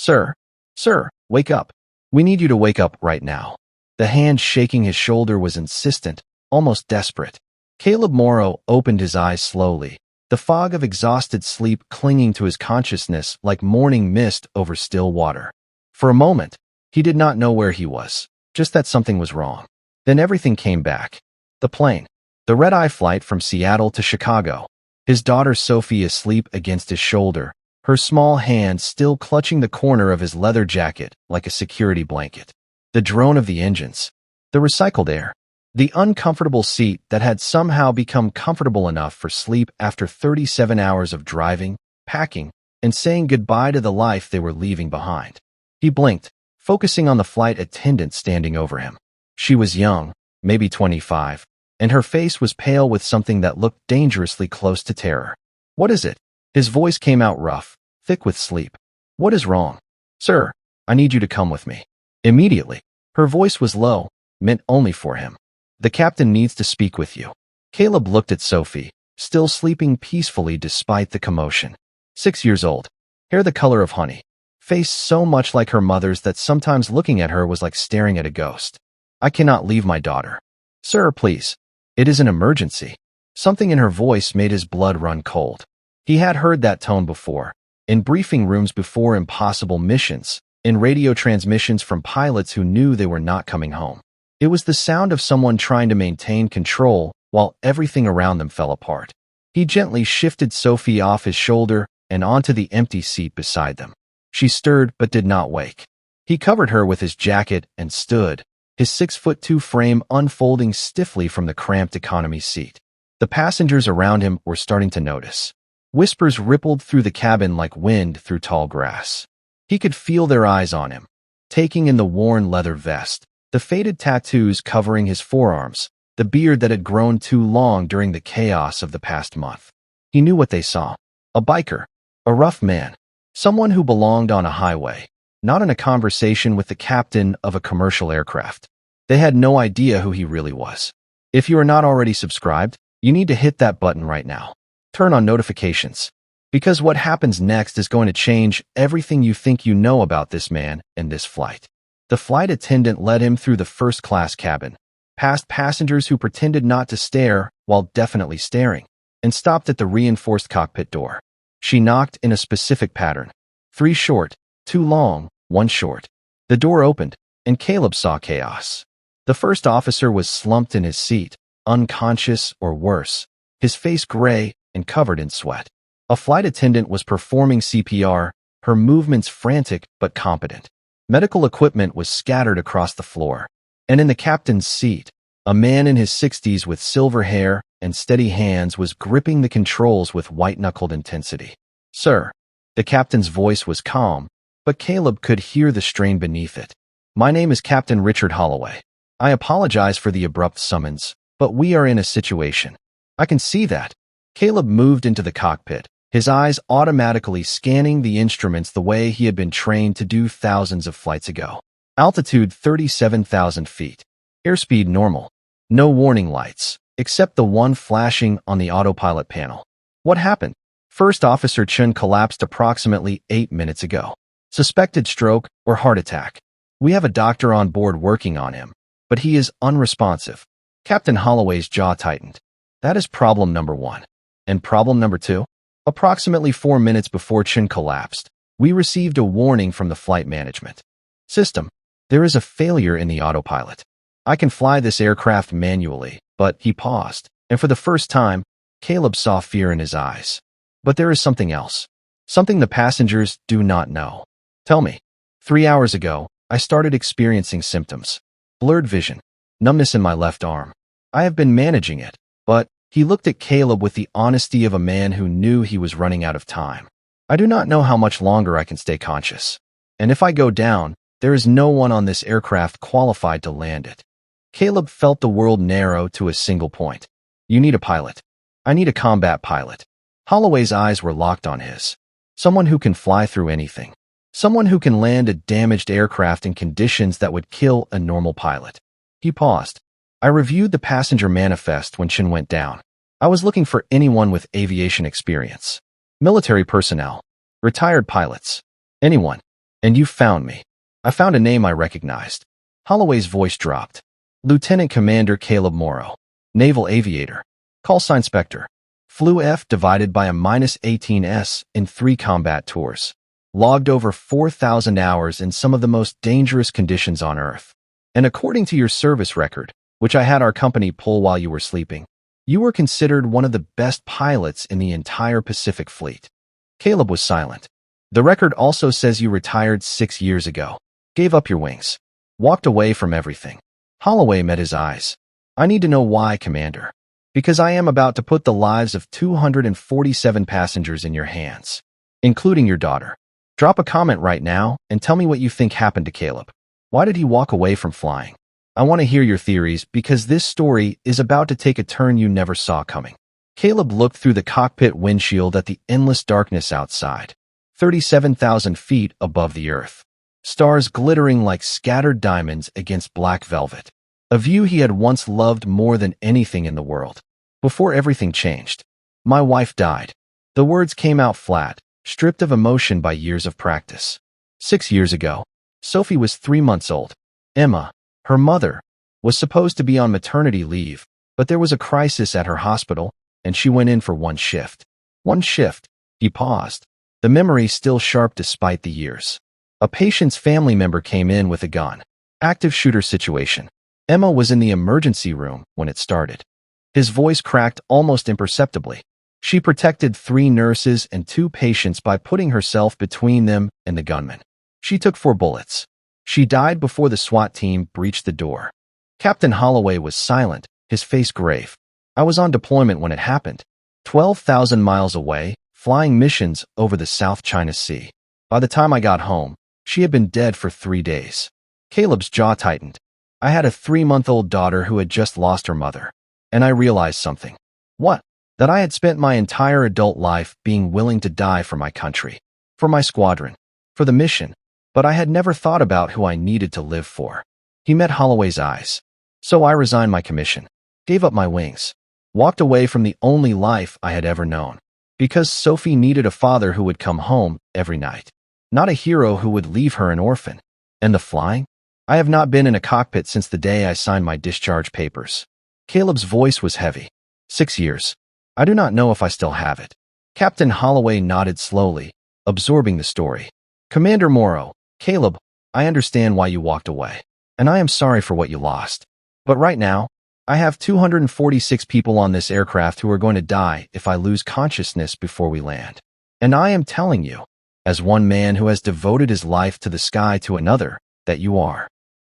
Sir, sir, wake up. We need you to wake up right now. The hand shaking his shoulder was insistent, almost desperate. Caleb Morrow opened his eyes slowly, the fog of exhausted sleep clinging to his consciousness like morning mist over still water. For a moment, he did not know where he was, just that something was wrong. Then everything came back. The plane. The red-eye flight from Seattle to Chicago. His daughter Sophie asleep against his shoulder, her small hand still clutching the corner of his leather jacket like a security blanket. The drone of the engines. The recycled air. The uncomfortable seat that had somehow become comfortable enough for sleep after 37 hours of driving, packing, and saying goodbye to the life they were leaving behind. He blinked, focusing on the flight attendant standing over him. She was young, maybe 25, and her face was pale with something that looked dangerously close to terror. What is it? His voice came out rough, thick with sleep. What is wrong? Sir, I need you to come with me. Immediately. Her voice was low, meant only for him. The captain needs to speak with you. Caleb looked at Sophie, still sleeping peacefully despite the commotion. 6 years old. Hair the color of honey. Face so much like her mother's that sometimes looking at her was like staring at a ghost. I cannot leave my daughter. Sir, please. It is an emergency. Something in her voice made his blood run cold. He had heard that tone before, in briefing rooms before impossible missions, in radio transmissions from pilots who knew they were not coming home. It was the sound of someone trying to maintain control while everything around them fell apart. He gently shifted Sophie off his shoulder and onto the empty seat beside them. She stirred but did not wake. He covered her with his jacket and stood, his 6'2" frame unfolding stiffly from the cramped economy seat. The passengers around him were starting to notice. Whispers rippled through the cabin like wind through tall grass. He could feel their eyes on him, taking in the worn leather vest, the faded tattoos covering his forearms, the beard that had grown too long during the chaos of the past month. He knew what they saw. A biker. A rough man. Someone who belonged on a highway, not in a conversation with the captain of a commercial aircraft. They had no idea who he really was. If you are not already subscribed, you need to hit that button right now. Turn on notifications. Because what happens next is going to change everything you think you know about this man and this flight. The flight attendant led him through the first-class cabin, past passengers who pretended not to stare while definitely staring, and stopped at the reinforced cockpit door. She knocked in a specific pattern. 3 short, 2 long, 1 short. The door opened, and Caleb saw chaos. The first officer was slumped in his seat, unconscious or worse, his face gray and covered in sweat. A flight attendant was performing CPR, her movements frantic but competent. Medical equipment was scattered across the floor. And in the captain's seat, a man in his 60s with silver hair and steady hands was gripping the controls with white-knuckled intensity. Sir. The captain's voice was calm, but Caleb could hear the strain beneath it. My name is Captain Richard Holloway. I apologize for the abrupt summons, but we are in a situation. I can see that. Caleb moved into the cockpit, his eyes automatically scanning the instruments the way he had been trained to do thousands of flights ago. Altitude 37,000 feet. Airspeed normal. No warning lights, except the one flashing on the autopilot panel. What happened? First Officer Chun collapsed approximately 8 minutes ago. Suspected stroke or heart attack. We have a doctor on board working on him, but he is unresponsive. Captain Holloway's jaw tightened. That is problem number 1. And problem number 2? Approximately 4 minutes before Chun collapsed, we received a warning from the flight management system. There is a failure in the autopilot. I can fly this aircraft manually, but he paused, and for the first time, Caleb saw fear in his eyes. But there is something else. Something the passengers do not know. Tell me. 3 hours ago, I started experiencing symptoms. Blurred vision. Numbness in my left arm. I have been managing it, but he looked at Caleb with the honesty of a man who knew he was running out of time. I do not know how much longer I can stay conscious. And if I go down, there is no one on this aircraft qualified to land it. Caleb felt the world narrow to a single point. You need a pilot. I need a combat pilot. Holloway's eyes were locked on his. Someone who can fly through anything. Someone who can land a damaged aircraft in conditions that would kill a normal pilot. He paused. I reviewed the passenger manifest when Chun went down. I was looking for anyone with aviation experience. Military personnel. Retired pilots. Anyone. And you found me. I found a name I recognized. Holloway's voice dropped. Lieutenant Commander Caleb Morrow. Naval Aviator. Call sign Spectre. Flew F divided by a -18S in 3 combat tours. Logged over 4,000 hours in some of the most dangerous conditions on Earth. And according to your service record, which I had our company pull while you were sleeping, you were considered one of the best pilots in the entire Pacific Fleet. Caleb was silent. The record also says you retired 6 years ago. Gave up your wings. Walked away from everything. Holloway met his eyes. I need to know why, Commander. Because I am about to put the lives of 247 passengers in your hands, including your daughter. Drop a comment right now and tell me what you think happened to Caleb. Why did he walk away from flying? I want to hear your theories because this story is about to take a turn you never saw coming. Caleb looked through the cockpit windshield at the endless darkness outside, 37,000 feet above the Earth. Stars glittering like scattered diamonds against black velvet. A view he had once loved more than anything in the world. Before everything changed. My wife died. The words came out flat, stripped of emotion by years of practice. 6 years ago, Sophie was 3 months old. Emma, her mother, was supposed to be on maternity leave, but there was a crisis at her hospital, and she went in for 1 shift. 1 shift. He paused, the memory still sharp despite the years. A patient's family member came in with a gun. Active shooter situation. Emma was in the emergency room when it started. His voice cracked almost imperceptibly. She protected 3 nurses and 2 patients by putting herself between them and the gunman. She took 4 bullets. She died before the SWAT team breached the door. Captain Holloway was silent, his face grave. I was on deployment when it happened. 12,000 miles away, flying missions over the South China Sea. By the time I got home, she had been dead for 3 days. Caleb's jaw tightened. I had a 3-month-old daughter who had just lost her mother. And I realized something. What? That I had spent my entire adult life being willing to die for my country. For my squadron. For the mission. But I had never thought about who I needed to live for. He met Holloway's eyes. So I resigned my commission. Gave up my wings. Walked away from the only life I had ever known. Because Sophie needed a father who would come home every night. Not a hero who would leave her an orphan. And the flying? I have not been in a cockpit since the day I signed my discharge papers. Caleb's voice was heavy. 6 years. I do not know if I still have it. Captain Holloway nodded slowly, absorbing the story. Commander Morrow, Caleb, I understand why you walked away. And I am sorry for what you lost. But right now, I have 246 people on this aircraft who are going to die if I lose consciousness before we land. And I am telling you, as one man who has devoted his life to the sky to another, that you are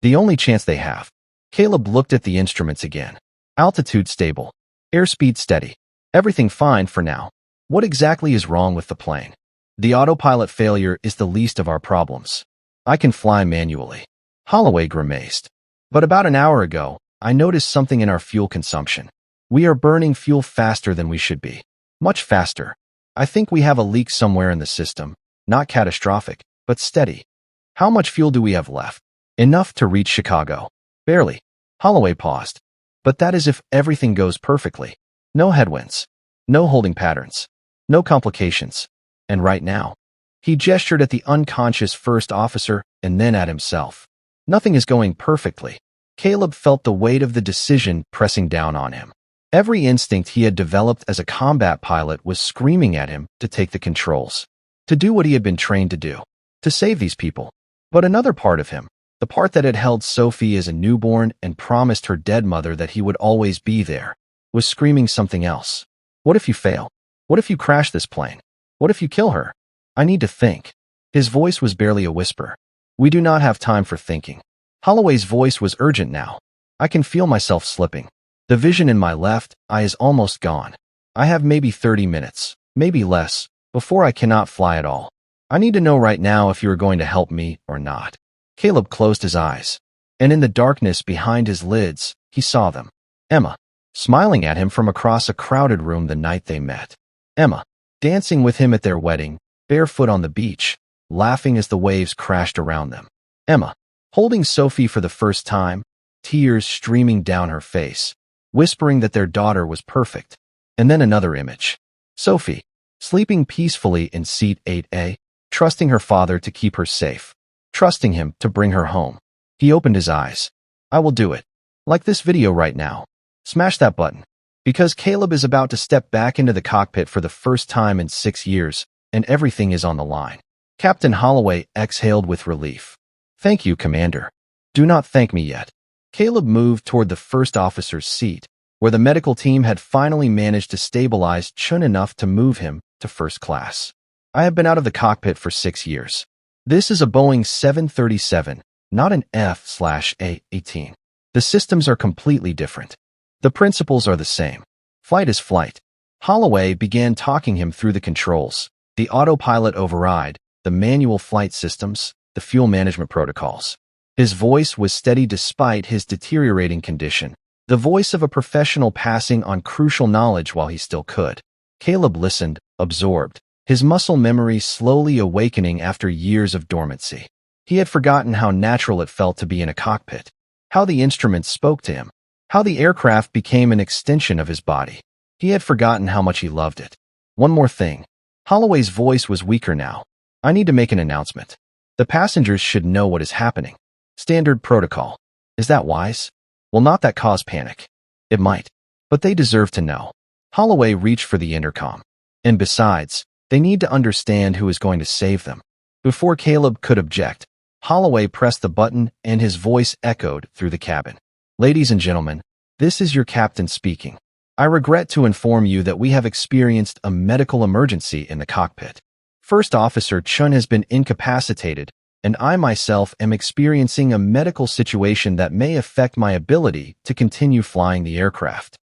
the only chance they have. Caleb looked at the instruments again. Altitude stable. Airspeed steady. Everything fine for now. What exactly is wrong with the plane? The autopilot failure is the least of our problems. I can fly manually. Holloway grimaced. But about an hour ago, I noticed something in our fuel consumption. We are burning fuel faster than we should be. Much faster. I think we have a leak somewhere in the system. Not catastrophic, but steady. How much fuel do we have left? Enough to reach Chicago. Barely. Holloway paused. But that is if everything goes perfectly. No headwinds. No holding patterns. No complications. And right now, he gestured at the unconscious first officer and then at himself. Nothing is going perfectly. Caleb felt the weight of the decision pressing down on him. Every instinct he had developed as a combat pilot was screaming at him to take the controls. To do what he had been trained to do. To save these people. But another part of him, the part that had held Sophie as a newborn and promised her dead mother that he would always be there, was screaming something else. What if you fail? What if you crash this plane? What if you kill her? I need to think. His voice was barely a whisper. We do not have time for thinking. Holloway's voice was urgent now. I can feel myself slipping. The vision in my left eye is almost gone. I have maybe 30 minutes, maybe less, before I cannot fly at all. I need to know right now if you are going to help me or not. Caleb closed his eyes, and in the darkness behind his lids, he saw them. Emma, smiling at him from across a crowded room the night they met. Emma, dancing with him at their wedding, barefoot on the beach, laughing as the waves crashed around them. Emma, holding Sophie for the first time, tears streaming down her face, whispering that their daughter was perfect. And then another image. Sophie, sleeping peacefully in seat 8A, trusting her father to keep her safe. trusting him to bring her home. He opened his eyes. I will do it. Like this video right now. Smash that button. Because Caleb is about to step back into the cockpit for the first time in 6 years, and everything is on the line. Captain Holloway exhaled with relief. Thank you, Commander. Do not thank me yet. Caleb moved toward the first officer's seat, where the medical team had finally managed to stabilize Chun enough to move him to first class. I have been out of the cockpit for 6 years. This is a Boeing 737, not an F/A-18. The systems are completely different. The principles are the same. Flight is flight. Holloway began talking him through the controls, the autopilot override, the manual flight systems, the fuel management protocols. His voice was steady despite his deteriorating condition, the voice of a professional passing on crucial knowledge while he still could. Caleb listened, absorbed, his muscle memory slowly awakening after years of dormancy. He had forgotten how natural it felt to be in a cockpit, how the instruments spoke to him, how the aircraft became an extension of his body. He had forgotten how much he loved it. One more thing. Holloway's voice was weaker now. I need to make an announcement. The passengers should know what is happening. Standard protocol. Is that wise? Will not that cause panic? It might. But they deserve to know. Holloway reached for the intercom. And besides, they need to understand who is going to save them. Before Caleb could object, Holloway pressed the button and his voice echoed through the cabin. Ladies and gentlemen, this is your captain speaking. I regret to inform you that we have experienced a medical emergency in the cockpit. First Officer Chun has been incapacitated, and I myself am experiencing a medical situation that may affect my ability to continue flying the aircraft.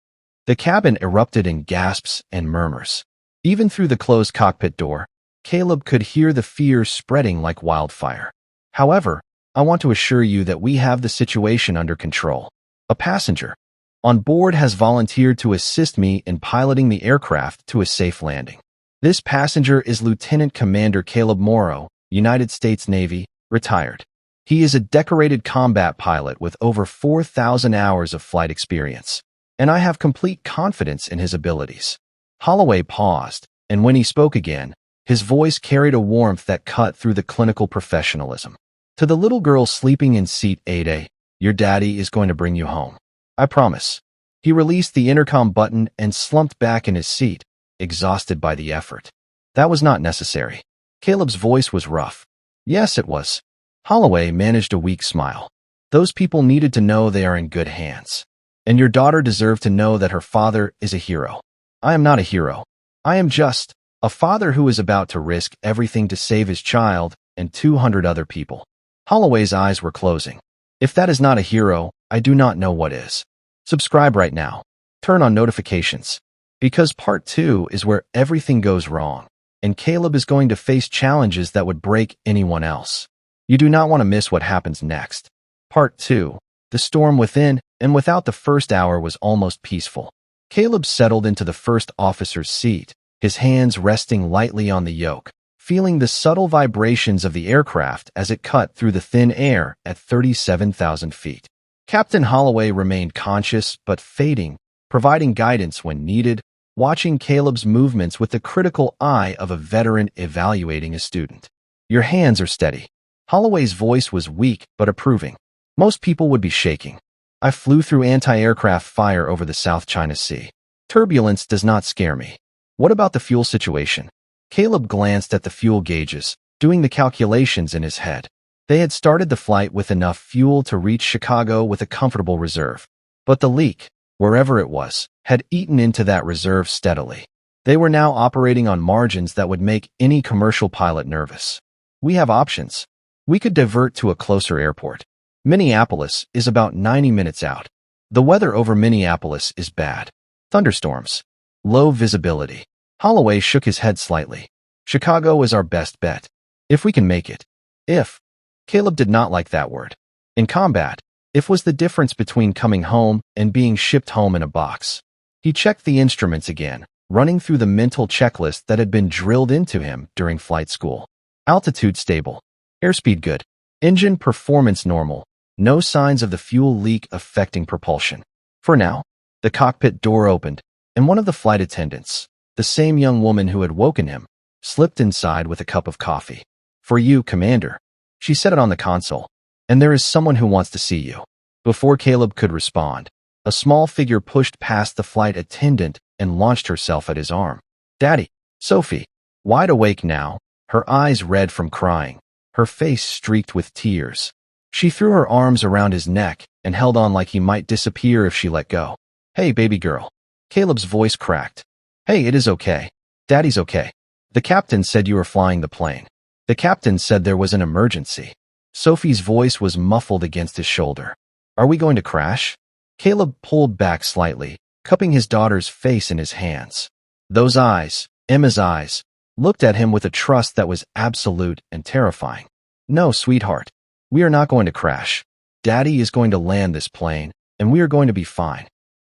The cabin erupted in gasps and murmurs. Even through the closed cockpit door, Caleb could hear the fear spreading like wildfire. However, I want to assure you that we have the situation under control. A passenger on board has volunteered to assist me in piloting the aircraft to a safe landing. This passenger is Lieutenant Commander Caleb Morrow, United States Navy, retired. He is a decorated combat pilot with over 4,000 hours of flight experience, and I have complete confidence in his abilities. Holloway paused, and when he spoke again, his voice carried a warmth that cut through the clinical professionalism. To the little girl sleeping in seat 8A, your daddy is going to bring you home. I promise. He released the intercom button and slumped back in his seat, exhausted by the effort. That was not necessary. Caleb's voice was rough. Yes, it was. Holloway managed a weak smile. Those people needed to know they are in good hands. And your daughter deserved to know that her father is a hero. I am not a hero. I am just a father who is about to risk everything to save his child and 200 other people. Holloway's eyes were closing. If that is not a hero, I do not know what is. Subscribe right now. Turn on notifications. Because part 2 is where everything goes wrong, and Caleb is going to face challenges that would break anyone else. You do not want to miss what happens next. Part 2. The storm within and without the first hour was almost peaceful. Caleb settled into the first officer's seat, his hands resting lightly on the yoke, feeling the subtle vibrations of the aircraft as it cut through the thin air at 37,000 feet. Captain Holloway remained conscious but fading, providing guidance when needed, watching Caleb's movements with the critical eye of a veteran evaluating a student. Your hands are steady. Holloway's voice was weak but approving. Most people would be shaking. I flew through anti-aircraft fire over the South China Sea. Turbulence does not scare me. What about the fuel situation? Caleb glanced at the fuel gauges, doing the calculations in his head. They had started the flight with enough fuel to reach Chicago with a comfortable reserve. But the leak, wherever it was, had eaten into that reserve steadily. They were now operating on margins that would make any commercial pilot nervous. We have options. We could divert to a closer airport. Minneapolis is about 90 minutes out. The weather over Minneapolis is bad. Thunderstorms. Low visibility. Holloway shook his head slightly. Chicago is our best bet. If we can make it. If. Caleb did not like that word. In combat, if was the difference between coming home and being shipped home in a box. He checked the instruments again, running through the mental checklist that had been drilled into him during flight school. Altitude stable. Airspeed good. Engine performance normal. No signs of the fuel leak affecting propulsion. For now, the cockpit door opened, and one of the flight attendants, the same young woman who had woken him, slipped inside with a cup of coffee. For you, Commander. She said it on the console. And there is someone who wants to see you. Before Caleb could respond, a small figure pushed past the flight attendant and launched herself at his arm. Daddy, Sophie, wide awake now, her eyes red from crying, her face streaked with tears. She threw her arms around his neck and held on like he might disappear if she let go. Hey, baby girl. Caleb's voice cracked. Hey, it is okay. Daddy's okay. The captain said you were flying the plane. The captain said there was an emergency. Sophie's voice was muffled against his shoulder. Are we going to crash? Caleb pulled back slightly, cupping his daughter's face in his hands. Those eyes, Emma's eyes, looked at him with a trust that was absolute and terrifying. No, sweetheart. We are not going to crash. Daddy is going to land this plane, and we are going to be fine.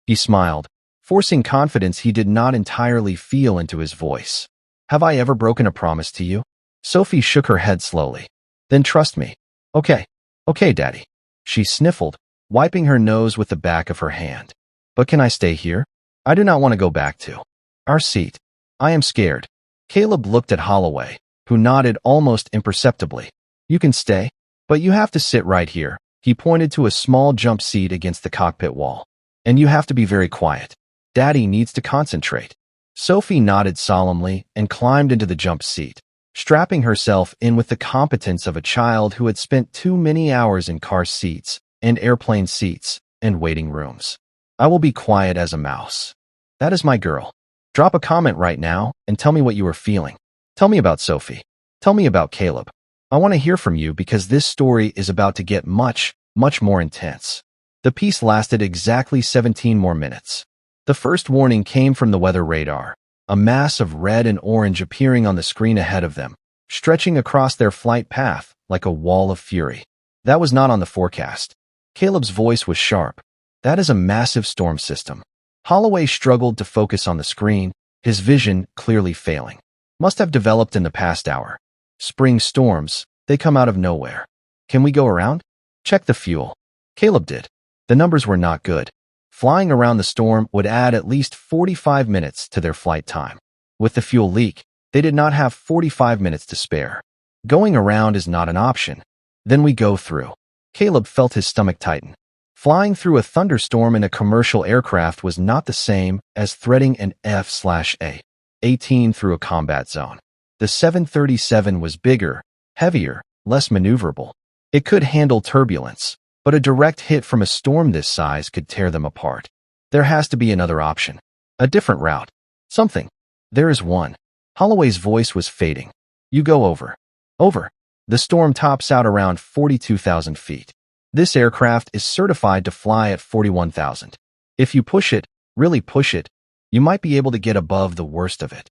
He smiled, forcing confidence he did not entirely feel into his voice. Have I ever broken a promise to you? Sophie shook her head slowly. Then trust me. Okay. Okay, Daddy. She sniffled, wiping her nose with the back of her hand. But can I stay here? I do not want to go back to our seat. I am scared. Caleb looked at Holloway, who nodded almost imperceptibly. You can stay, but you have to sit right here. He pointed to a small jump seat against the cockpit wall. And you have to be very quiet. Daddy needs to concentrate. Sophie nodded solemnly and climbed into the jump seat, strapping herself in with the competence of a child who had spent too many hours in car seats and airplane seats and waiting rooms. I will be quiet as a mouse. That is my girl. Drop a comment right now and tell me what you are feeling. Tell me about Sophie. Tell me about Caleb. I want to hear from you because this story is about to get much, much more intense. The piece lasted exactly 17 more minutes. The first warning came from the weather radar, a mass of red and orange appearing on the screen ahead of them, stretching across their flight path like a wall of fury. That was not on the forecast. Caleb's voice was sharp. That is a massive storm system. Holloway struggled to focus on the screen, his vision clearly failing. Must have developed in the past hour. Spring storms, they come out of nowhere. Can we go around? Check the fuel. Caleb did. The numbers were not good. Flying around the storm would add at least 45 minutes to their flight time. With the fuel leak, they did not have 45 minutes to spare. Going around is not an option. Then we go through. Caleb felt his stomach tighten. Flying through a thunderstorm in a commercial aircraft was not the same as threading an F/A-18 through a combat zone. The 737 was bigger, heavier, less maneuverable. It could handle turbulence, but a direct hit from a storm this size could tear them apart. There has to be another option. A different route. Something. There is one. Holloway's voice was fading. You go over. Over. The storm tops out around 42,000 feet. This aircraft is certified to fly at 41,000. If you push it, really push it, you might be able to get above the worst of it.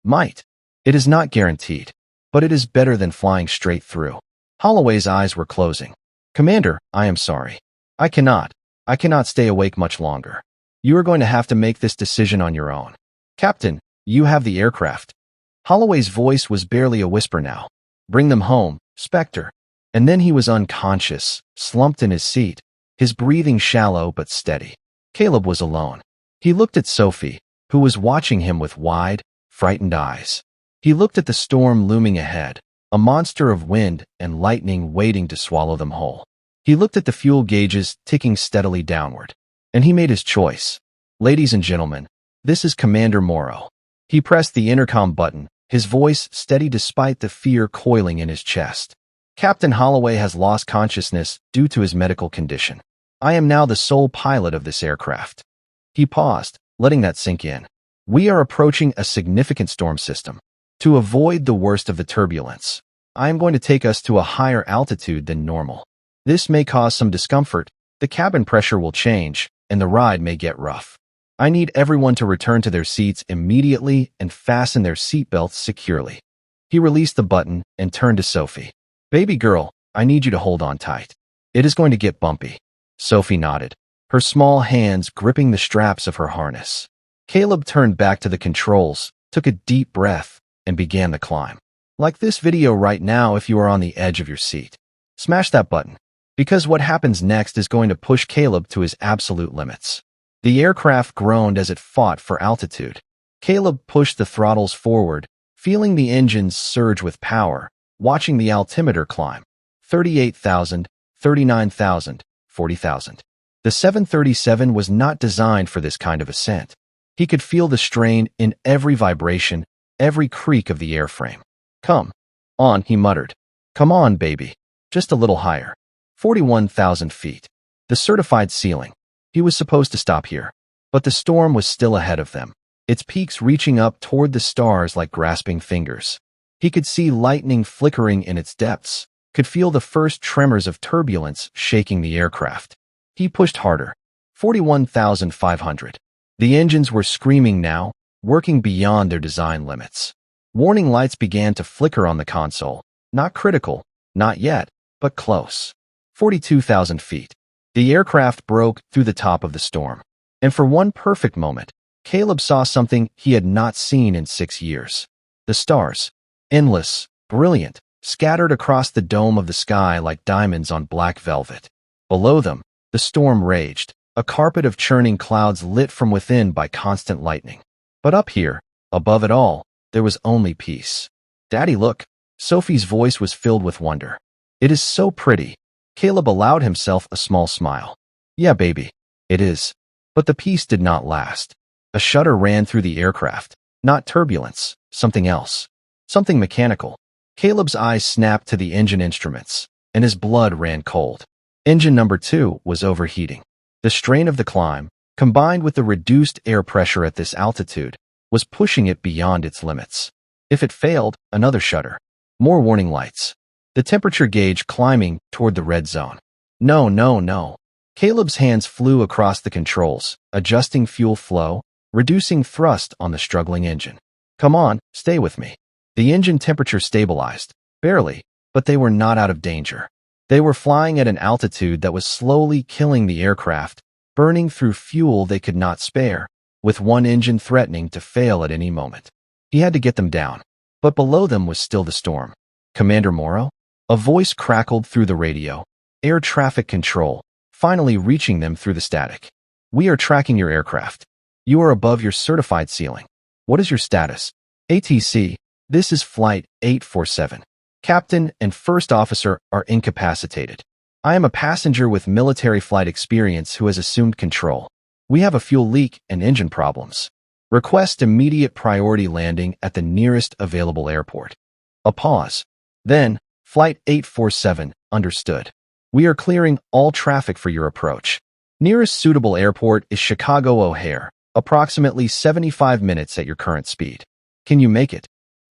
Might. It is not guaranteed, but it is better than flying straight through. Holloway's eyes were closing. Commander, I am sorry. I cannot stay awake much longer. You are going to have to make this decision on your own. Captain, you have the aircraft. Holloway's voice was barely a whisper now. Bring them home, Spectre. And then he was unconscious, slumped in his seat, his breathing shallow but steady. Caleb was alone. He looked at Sophie, who was watching him with wide, frightened eyes. He looked at the storm looming ahead, a monster of wind and lightning waiting to swallow them whole. He looked at the fuel gauges ticking steadily downward. And he made his choice. Ladies and gentlemen, this is Commander Morrow. He pressed the intercom button, his voice steady despite the fear coiling in his chest. Captain Holloway has lost consciousness due to his medical condition. I am now the sole pilot of this aircraft. He paused, letting that sink in. We are approaching a significant storm system. To avoid the worst of the turbulence, I am going to take us to a higher altitude than normal. This may cause some discomfort, the cabin pressure will change, and the ride may get rough. I need everyone to return to their seats immediately and fasten their seatbelts securely. He released the button and turned to Sophie. Baby girl, I need you to hold on tight. It is going to get bumpy. Sophie nodded, her small hands gripping the straps of her harness. Caleb turned back to the controls, took a deep breath, and began the climb. Like this video right now if you are on the edge of your seat. Smash that button, because what happens next is going to push Caleb to his absolute limits. The aircraft groaned as it fought for altitude. Caleb pushed the throttles forward, feeling the engines surge with power, watching the altimeter climb. 38,000, 39,000, 40,000. The 737 was not designed for this kind of ascent. He could feel the strain in every vibration, every creak of the airframe. Come on, he muttered. Come on, baby. Just a little higher. 41,000 feet. The certified ceiling. He was supposed to stop here. But the storm was still ahead of them, its peaks reaching up toward the stars like grasping fingers. He could see lightning flickering in its depths, could feel the first tremors of turbulence shaking the aircraft. He pushed harder. 41,500. The engines were screaming now, working beyond their design limits. Warning lights began to flicker on the console. Not critical, not yet, but close. 42,000 feet. The aircraft broke through the top of the storm. And for one perfect moment, Caleb saw something he had not seen in 6 years. The stars, endless, brilliant, scattered across the dome of the sky like diamonds on black velvet. Below them, the storm raged, a carpet of churning clouds lit from within by constant lightning. But up here, above it all, there was only peace. Daddy, look. Sophie's voice was filled with wonder. It is so pretty. Caleb allowed himself a small smile. Yeah, baby, it is. But the peace did not last. A shudder ran through the aircraft. Not turbulence, something else. Something mechanical. Caleb's eyes snapped to the engine instruments, and his blood ran cold. Engine number 2 was overheating. The strain of the climb, combined with the reduced air pressure at this altitude, was pushing it beyond its limits. If it failed, another shudder. More warning lights. The temperature gauge climbing toward the red zone. No, no, no. Caleb's hands flew across the controls, adjusting fuel flow, reducing thrust on the struggling engine. Come on, stay with me. The engine temperature stabilized. Barely, but they were not out of danger. They were flying at an altitude that was slowly killing the aircraft, burning through fuel they could not spare, with one engine threatening to fail at any moment. He had to get them down. But below them was still the storm. Commander Morrow? A voice crackled through the radio. Air traffic control, finally reaching them through the static. We are tracking your aircraft. You are above your certified ceiling. What is your status? ATC, this is Flight 847. Captain and first officer are incapacitated. I am a passenger with military flight experience who has assumed control. We have a fuel leak and engine problems. Request immediate priority landing at the nearest available airport. A pause. Then, Flight 847, understood. We are clearing all traffic for your approach. Nearest suitable airport is Chicago O'Hare, approximately 75 minutes at your current speed. Can you make it?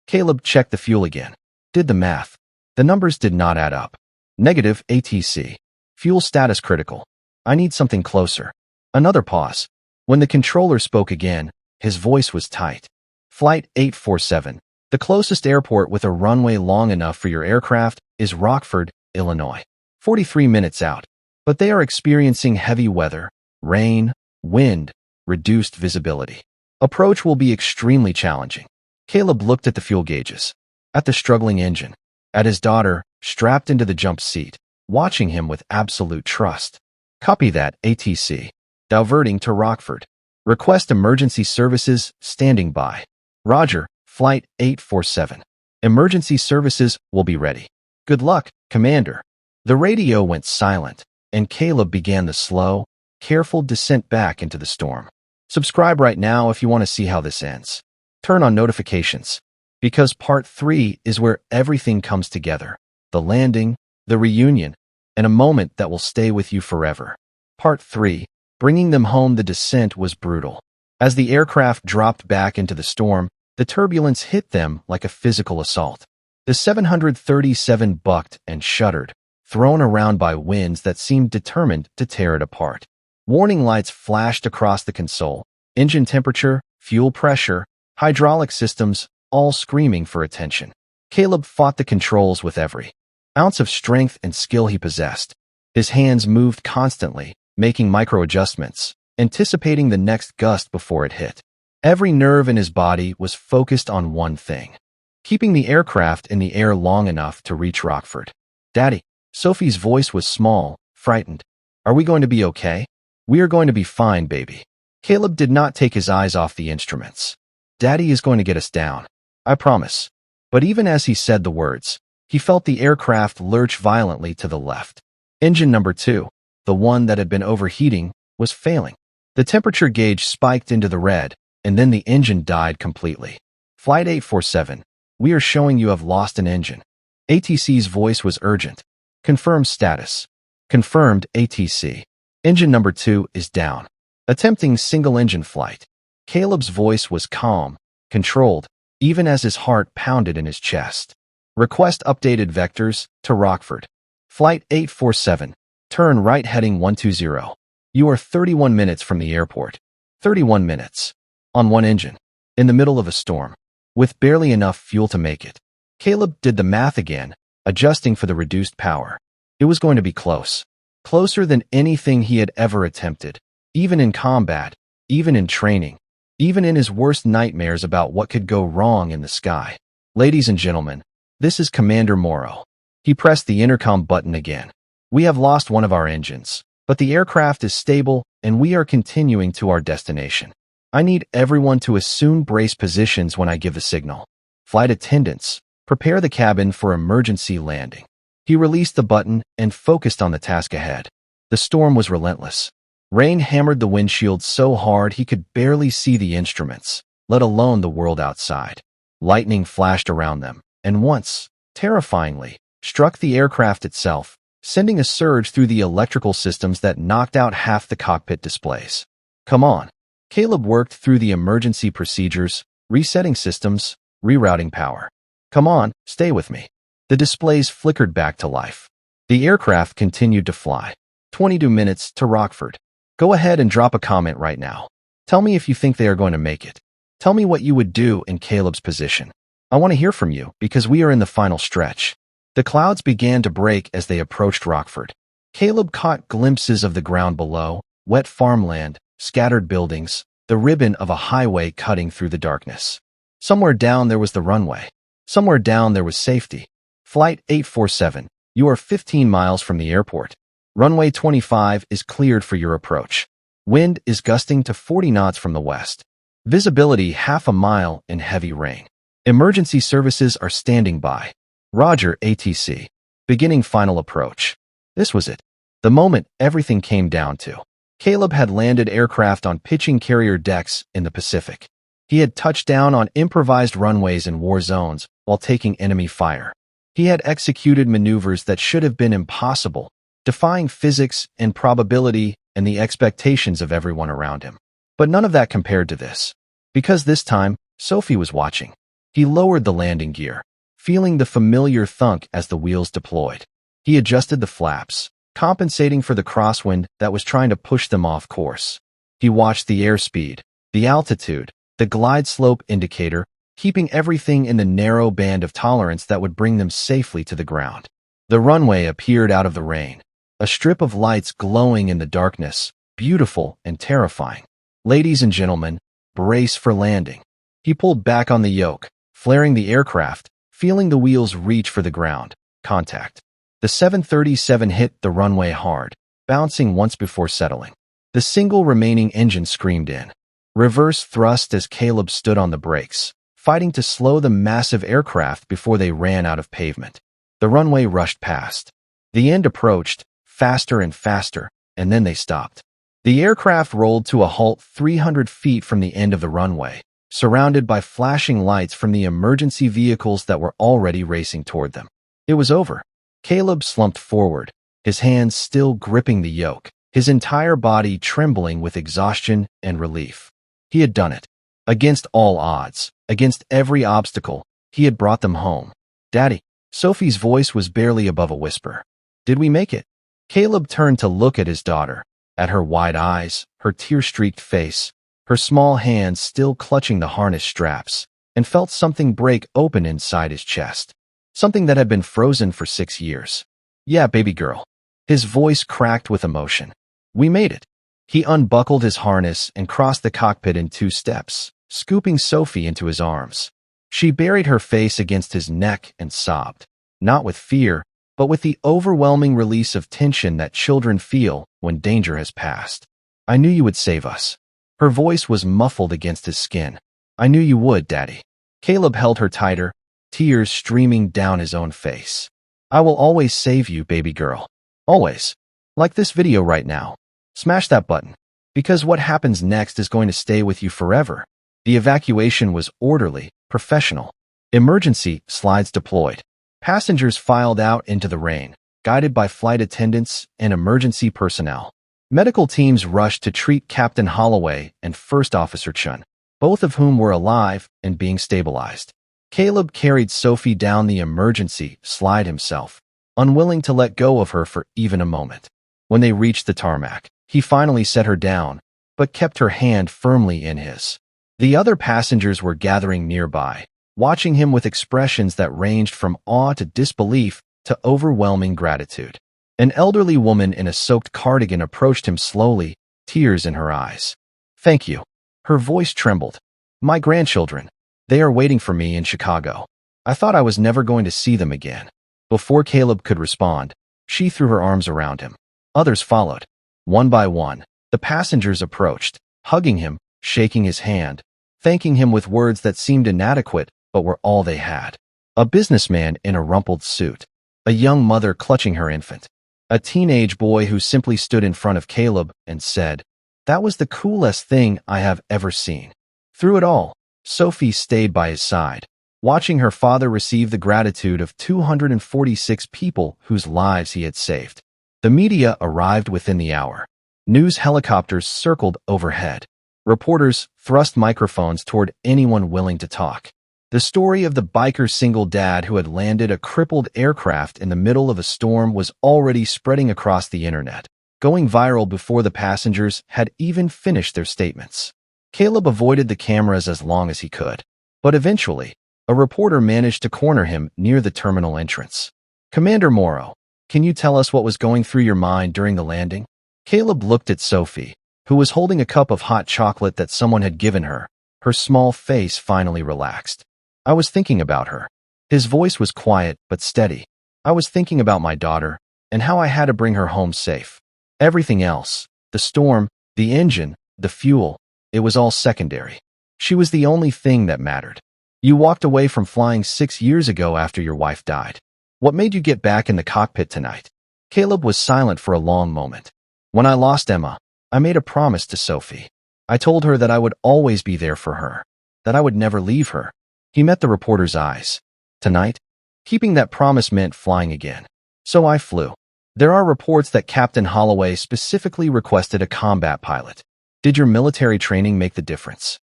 Caleb checked the fuel again. Did the math. The numbers did not add up. Negative ATC. Fuel status critical. I need something closer. Another pause. When the controller spoke again, his voice was tight. Flight 847. The closest airport with a runway long enough for your aircraft is Rockford, Illinois. 43 minutes out. But they are experiencing heavy weather, rain, wind, reduced visibility. Approach will be extremely challenging. Caleb looked at the fuel gauges, at the struggling engine, at his daughter, strapped into the jump seat, watching him with absolute trust. Copy that, ATC. Diverting to Rockford. Request emergency services standing by. Roger, Flight 847. Emergency services will be ready. Good luck, Commander. The radio went silent, and Caleb began the slow, careful descent back into the storm. Subscribe right now if you want to see how this ends. Turn on notifications, because Part 3 is where everything comes together. The landing, the reunion, and a moment that will stay with you forever. Part 3. Bringing them home. The descent was brutal. As the aircraft dropped back into the storm, the turbulence hit them like a physical assault. The 737 bucked and shuddered, thrown around by winds that seemed determined to tear it apart. Warning lights flashed across the console, engine temperature, fuel pressure, hydraulic systems, all screaming for attention. Caleb fought the controls with every ounce of strength and skill he possessed. His hands moved constantly, making micro-adjustments, anticipating the next gust before it hit. Every nerve in his body was focused on one thing: keeping the aircraft in the air long enough to reach Rockford. Daddy, Sophie's voice was small, frightened. Are we going to be okay? We are going to be fine, baby. Caleb did not take his eyes off the instruments. Daddy is going to get us down. I promise. But even as he said the words, He felt the aircraft lurch violently to the left. Engine number 2, the one that had been overheating, was failing. The temperature gauge spiked into the red, and then the engine died completely. Flight 847, we are showing you have lost an engine. ATC's voice was urgent. Confirm status. Confirmed, ATC. Engine number 2 is down. Attempting single-engine flight. Caleb's voice was calm, controlled, even as his heart pounded in his chest. Request updated vectors to Rockford. Flight 847, turn right heading 120. You are 31 minutes from the airport. 31 minutes. On one engine. In the middle of a storm. With barely enough fuel to make it. Caleb did the math again, adjusting for the reduced power. It was going to be close. Closer than anything he had ever attempted. Even in combat, even in training, even in his worst nightmares about what could go wrong in the sky. Ladies and gentlemen, this is Commander Morrow. He pressed the intercom button again. We have lost one of our engines, but the aircraft is stable and we are continuing to our destination. I need everyone to assume brace positions when I give the signal. Flight attendants, prepare the cabin for emergency landing. He released the button and focused on the task ahead. The storm was relentless. Rain hammered the windshield so hard he could barely see the instruments, let alone the world outside. Lightning flashed around them, and once, terrifyingly, struck the aircraft itself, sending a surge through the electrical systems that knocked out half the cockpit displays. Come on. Caleb worked through the emergency procedures, resetting systems, rerouting power. Come on, stay with me. The displays flickered back to life. The aircraft continued to fly. 22 minutes to Rockford. Go ahead and drop a comment right now. Tell me if you think they are going to make it. Tell me what you would do in Caleb's position. I want to hear from you because we are in the final stretch. The clouds began to break as they approached Rockford. Caleb caught glimpses of the ground below, wet farmland, scattered buildings, the ribbon of a highway cutting through the darkness. Somewhere down there was the runway. Somewhere down there was safety. Flight 847, you are 15 miles from the airport. Runway 25 is cleared for your approach. Wind is gusting to 40 knots from the west. Visibility half a mile in heavy rain. Emergency services are standing by. Roger, ATC. Beginning final approach. This was it. The moment everything came down to. Caleb had landed aircraft on pitching carrier decks in the Pacific. He had touched down on improvised runways in war zones while taking enemy fire. He had executed maneuvers that should have been impossible, defying physics and probability and the expectations of everyone around him. But none of that compared to this. Because this time, Sophie was watching. He lowered the landing gear, feeling the familiar thunk as the wheels deployed. He adjusted the flaps, compensating for the crosswind that was trying to push them off course. He watched the airspeed, the altitude, the glide slope indicator, keeping everything in the narrow band of tolerance that would bring them safely to the ground. The runway appeared out of the rain, a strip of lights glowing in the darkness, beautiful and terrifying. Ladies and gentlemen, brace for landing. He pulled back on the yoke, flaring the aircraft, feeling the wheels reach for the ground. Contact. The 737 hit the runway hard, bouncing once before settling. The single remaining engine screamed in. Reverse thrust as Caleb stood on the brakes, fighting to slow the massive aircraft before they ran out of pavement. The runway rushed past. The end approached, faster and faster, and then they stopped. The aircraft rolled to a halt 300 feet from the end of the runway, surrounded by flashing lights from the emergency vehicles that were already racing toward them. It was over. Caleb slumped forward, his hands still gripping the yoke, his entire body trembling with exhaustion and relief. He had done it. Against all odds, against every obstacle, he had brought them home. Daddy. Sophie's voice was barely above a whisper. Did we make it? Caleb turned to look at his daughter, at her wide eyes, her tear-streaked face, her small hands still clutching the harness straps, and felt something break open inside his chest. Something that had been frozen for 6 years. Yeah, baby girl. His voice cracked with emotion. We made it. He unbuckled his harness and crossed the cockpit in 2 steps, scooping Sophie into his arms. She buried her face against his neck and sobbed, not with fear, but with the overwhelming release of tension that children feel when danger has passed. I knew you would save us. Her voice was muffled against his skin. I knew you would, Daddy. Caleb held her tighter, tears streaming down his own face. I will always save you, baby girl. Always. Like this video right now. Smash that button. Because what happens next is going to stay with you forever. The evacuation was orderly, professional. Emergency slides deployed. Passengers filed out into the rain, guided by flight attendants and emergency personnel. Medical teams rushed to treat Captain Holloway and First Officer Chun, both of whom were alive and being stabilized. Caleb carried Sophie down the emergency slide himself, unwilling to let go of her for even a moment. When they reached the tarmac, he finally set her down, but kept her hand firmly in his. The other passengers were gathering nearby, watching him with expressions that ranged from awe to disbelief to overwhelming gratitude. An elderly woman in a soaked cardigan approached him slowly, tears in her eyes. "Thank you." Her voice trembled. "My grandchildren. They are waiting for me in Chicago. I thought I was never going to see them again." Before Caleb could respond, she threw her arms around him. Others followed. One by one, the passengers approached, hugging him, shaking his hand, thanking him with words that seemed inadequate but were all they had. A businessman in a rumpled suit. A young mother clutching her infant. A teenage boy who simply stood in front of Caleb and said, "That was the coolest thing I have ever seen." Through it all, Sophie stayed by his side, watching her father receive the gratitude of 246 people whose lives he had saved. The media arrived within the hour. News helicopters circled overhead. Reporters thrust microphones toward anyone willing to talk. The story of the biker single dad who had landed a crippled aircraft in the middle of a storm was already spreading across the internet, going viral before the passengers had even finished their statements. Caleb avoided the cameras as long as he could, but eventually, a reporter managed to corner him near the terminal entrance. "Commander Morrow, can you tell us what was going through your mind during the landing?" Caleb looked at Sophie, who was holding a cup of hot chocolate that someone had given her. Her small face finally relaxed. "I was thinking about her." His voice was quiet but steady. "I was thinking about my daughter and how I had to bring her home safe. Everything else, the storm, the engine, the fuel, it was all secondary. She was the only thing that mattered. You walked away from flying 6 years ago after your wife died. What made you get back in the cockpit tonight?" Caleb was silent for a long moment. "When I lost Emma, I made a promise to Sophie. I told her that I would always be there for her, that I would never leave her." He met the reporter's eyes. "Tonight? Keeping that promise meant flying again. So I flew. There are reports that Captain Holloway specifically requested a combat pilot. Did your military training make the difference?"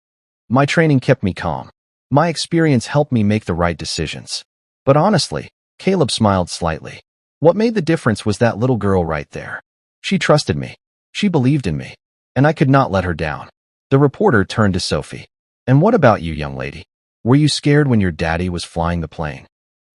"My training kept me calm. My experience helped me make the right decisions. But honestly," Caleb smiled slightly, "what made the difference was that little girl right there. She trusted me. She believed in me. And I could not let her down." The reporter turned to Sophie. "And what about you, young lady? Were you scared when your daddy was flying the plane?"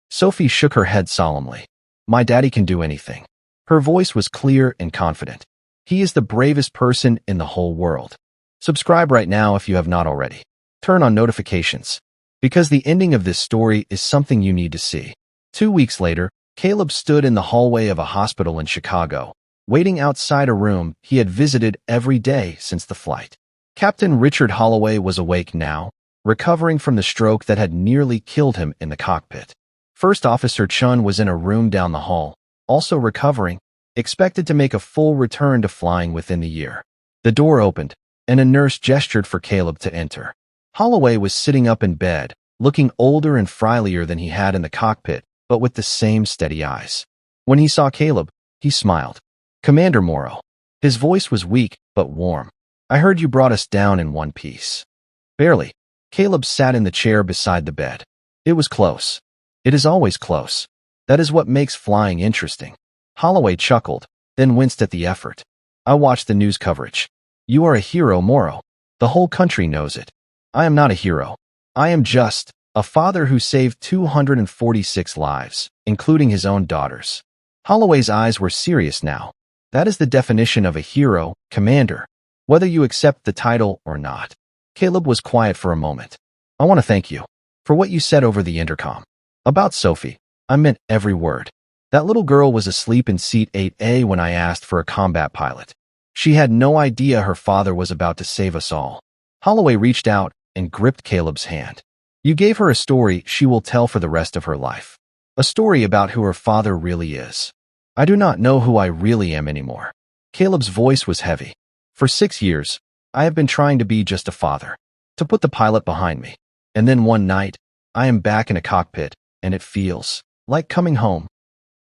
Sophie shook her head solemnly. "My daddy can do anything." Her voice was clear and confident. "He is the bravest person in the whole world." Subscribe right now if you have not already. Turn on notifications, because the ending of this story is something you need to see. 2 weeks later, Caleb stood in the hallway of a hospital in Chicago, waiting outside a room he had visited every day since the flight. Captain Richard Holloway was awake now, recovering from the stroke that had nearly killed him in the cockpit. First Officer Chun was in a room down the hall, also recovering, expected to make a full return to flying within the year. The door opened, and a nurse gestured for Caleb to enter. Holloway was sitting up in bed, looking older and frilier than he had in the cockpit, but with the same steady eyes. When he saw Caleb, he smiled. "Commander Morrow." His voice was weak but warm. "I heard you brought us down in one piece." "Barely." Caleb sat in the chair beside the bed. "It was close. It is always close. That is what makes flying interesting." Holloway chuckled, then winced at the effort. "I watched the news coverage. You are a hero, Morrow. The whole country knows it. I am not a hero. I am just a father who saved 246 lives, including his own daughters." Holloway's eyes were serious now. "That is the definition of a hero, Commander, whether you accept the title or not." Caleb was quiet for a moment. "I want to thank you for what you said over the intercom. About Sophie, I meant every word. That little girl was asleep in seat 8A when I asked for a combat pilot. She had no idea her father was about to save us all." Holloway reached out and gripped Caleb's hand. You gave her a story she will tell for the rest of her life. A story about who her father really is. I do not know who I really am anymore. Caleb's voice was heavy. For 6 years, I have been trying to be just a father, to put the pilot behind me. And then one night, I am back in a cockpit, and it feels like coming home.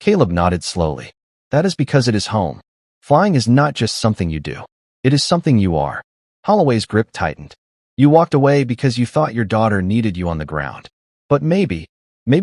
Caleb nodded slowly. That is because it is home. Flying is not just something you do. It is something you are. Holloway's grip tightened. You walked away because you thought your daughter needed you on the ground. But maybe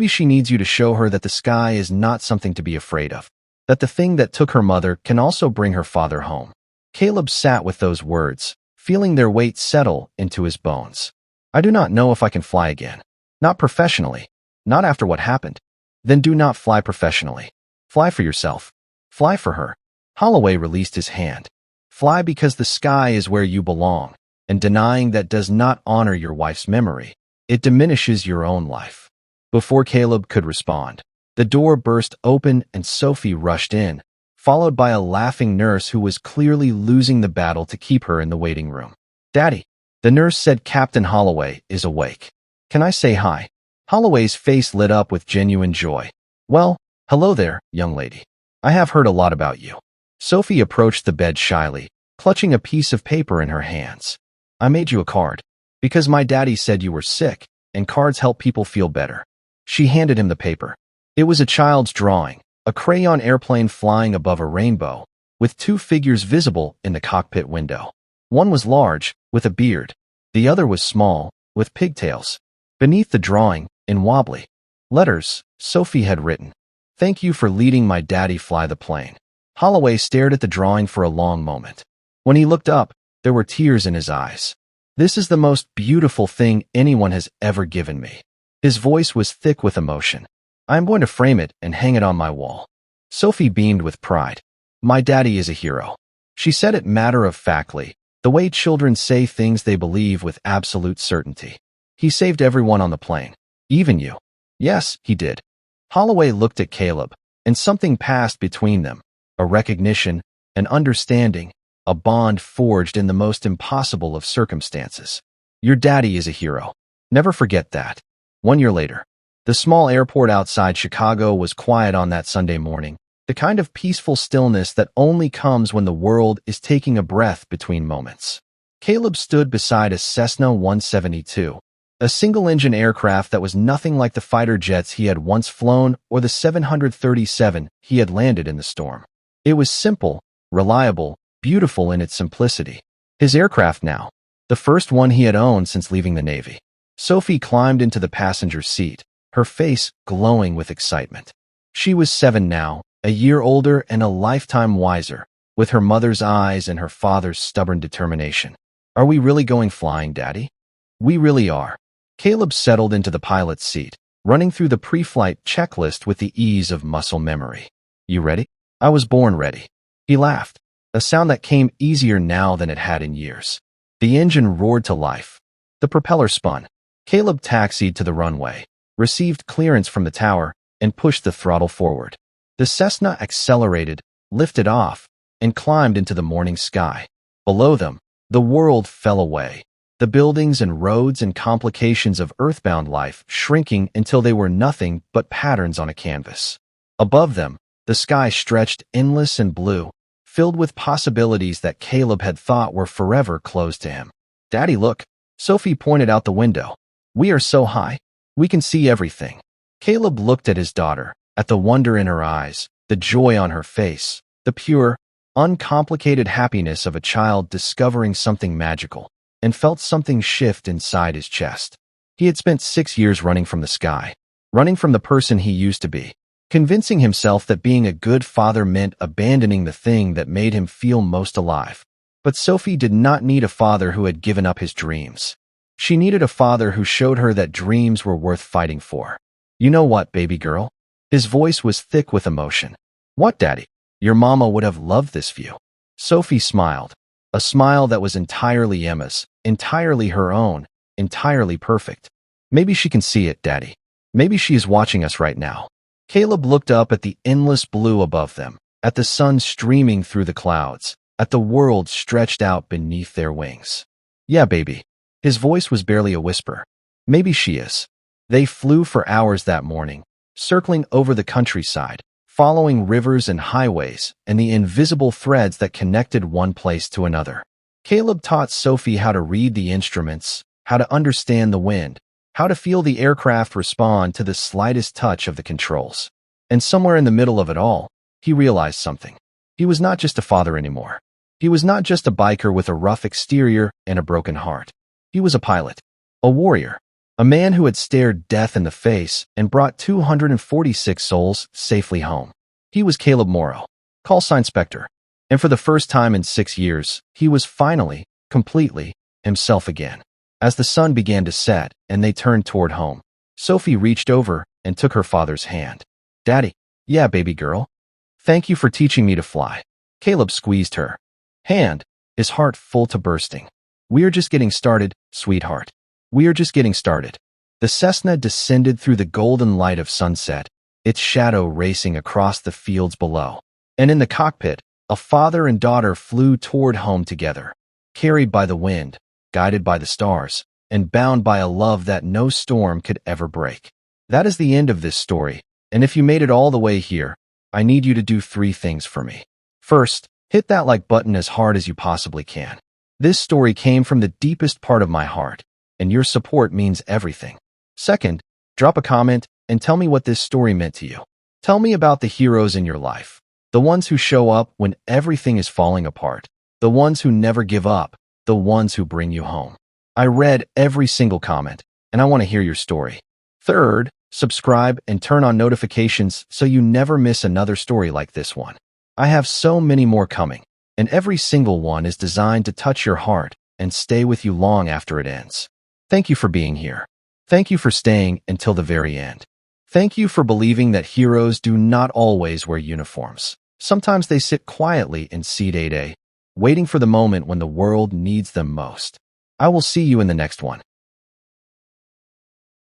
she needs you to show her that the sky is not something to be afraid of. That the thing that took her mother can also bring her father home. Caleb sat with those words, feeling their weight settle into his bones. I do not know if I can fly again. Not professionally. Not after what happened. Then do not fly professionally. Fly for yourself. Fly for her. Holloway released his hand. Fly because the sky is where you belong, and denying that does not honor your wife's memory. It diminishes your own life. Before Caleb could respond, the door burst open and Sophie rushed in, followed by a laughing nurse who was clearly losing the battle to keep her in the waiting room. Daddy, the nurse said Captain Holloway is awake. Can I say hi? Holloway's face lit up with genuine joy. Well, hello there, young lady. I have heard a lot about you. Sophie approached the bed shyly, clutching a piece of paper in her hands. I made you a card, because my daddy said you were sick, and cards help people feel better. She handed him the paper. It was a child's drawing, a crayon airplane flying above a rainbow, with 2 figures visible in the cockpit window. One was large, with a beard. The other was small, with pigtails. Beneath the drawing, in wobbly letters, Sophie had written, "Thank you for leading my daddy fly the plane." Holloway stared at the drawing for a long moment. When he looked up, there were tears in his eyes. This is the most beautiful thing anyone has ever given me. His voice was thick with emotion. I am going to frame it and hang it on my wall. Sophie beamed with pride. My daddy is a hero. She said it matter-of-factly, the way children say things they believe with absolute certainty. He saved everyone on the plane. Even you. Yes, he did. Holloway looked at Caleb, and something passed between them. A recognition, an understanding, a bond forged in the most impossible of circumstances. Your daddy is a hero. Never forget that. 1 year later, the small airport outside Chicago was quiet on that Sunday morning, the kind of peaceful stillness that only comes when the world is taking a breath between moments. Caleb stood beside a Cessna 172, a single-engine aircraft that was nothing like the fighter jets he had once flown or the 737 he had landed in the storm. It was simple, reliable, beautiful in its simplicity. His aircraft now, the first one he had owned since leaving the Navy. Sophie climbed into the passenger seat, her face glowing with excitement. She was 7 now, a year older and a lifetime wiser, with her mother's eyes and her father's stubborn determination. Are we really going flying, Daddy? We really are. Caleb settled into the pilot's seat, running through the pre-flight checklist with the ease of muscle memory. You ready? I was born ready. He laughed, a sound that came easier now than it had in years. The engine roared to life. The propeller spun. Caleb taxied to the runway, received clearance from the tower, and pushed the throttle forward. The Cessna accelerated, lifted off, and climbed into the morning sky. Below them, the world fell away. The buildings and roads and complications of earthbound life shrinking until they were nothing but patterns on a canvas. Above them, the sky stretched endless and blue, filled with possibilities that Caleb had thought were forever closed to him. Daddy, look. Sophie pointed out the window. We are so high. We can see everything. Caleb looked at his daughter, at the wonder in her eyes, the joy on her face, the pure, uncomplicated happiness of a child discovering something magical, and felt something shift inside his chest. He had spent 6 years running from the sky, running from the person he used to be, convincing himself that being a good father meant abandoning the thing that made him feel most alive. But Sophie did not need a father who had given up his dreams. She needed a father who showed her that dreams were worth fighting for. You know what, baby girl? His voice was thick with emotion. What, Daddy? Your mama would have loved this view. Sophie smiled, a smile that was entirely Emma's, entirely her own, entirely perfect. Maybe she can see it, Daddy. Maybe she is watching us right now. Caleb looked up at the endless blue above them, at the sun streaming through the clouds, at the world stretched out beneath their wings. Yeah, baby. His voice was barely a whisper. Maybe she is. They flew for hours that morning, circling over the countryside, following rivers and highways and the invisible threads that connected one place to another. Caleb taught Sophie how to read the instruments, how to understand the wind, how to feel the aircraft respond to the slightest touch of the controls. And somewhere in the middle of it all, he realized something. He was not just a father anymore. He was not just a biker with a rough exterior and a broken heart. He was a pilot, a warrior, a man who had stared death in the face and brought 246 souls safely home. He was Caleb Morrow, call sign Spectre. And for the first time in 6 years, he was finally, completely, himself again. As the sun began to set and they turned toward home, Sophie reached over and took her father's hand. "Daddy." "Yeah, baby girl. Thank you for teaching me to fly." Caleb squeezed her hand, his heart full to bursting. "We're just getting started, sweetheart. We're just getting started." The Cessna descended through the golden light of sunset, its shadow racing across the fields below. And in the cockpit, a father and daughter flew toward home together, carried by the wind, guided by the stars, and bound by a love that no storm could ever break. That is the end of this story, and if you made it all the way here, I need you to do 3 things for me. First, hit that like button as hard as you possibly can. This story came from the deepest part of my heart, and your support means everything. Second, drop a comment and tell me what this story meant to you. Tell me about the heroes in your life, the ones who show up when everything is falling apart, the ones who never give up, the ones who bring you home. I read every single comment, and I want to hear your story. Third, subscribe and turn on notifications so you never miss another story like this one. I have so many more coming, and every single one is designed to touch your heart and stay with you long after it ends. Thank you for being here. Thank you for staying until the very end. Thank you for believing that heroes do not always wear uniforms. Sometimes they sit quietly in Seat 8A, waiting for the moment when the world needs them most. I will see you in the next one.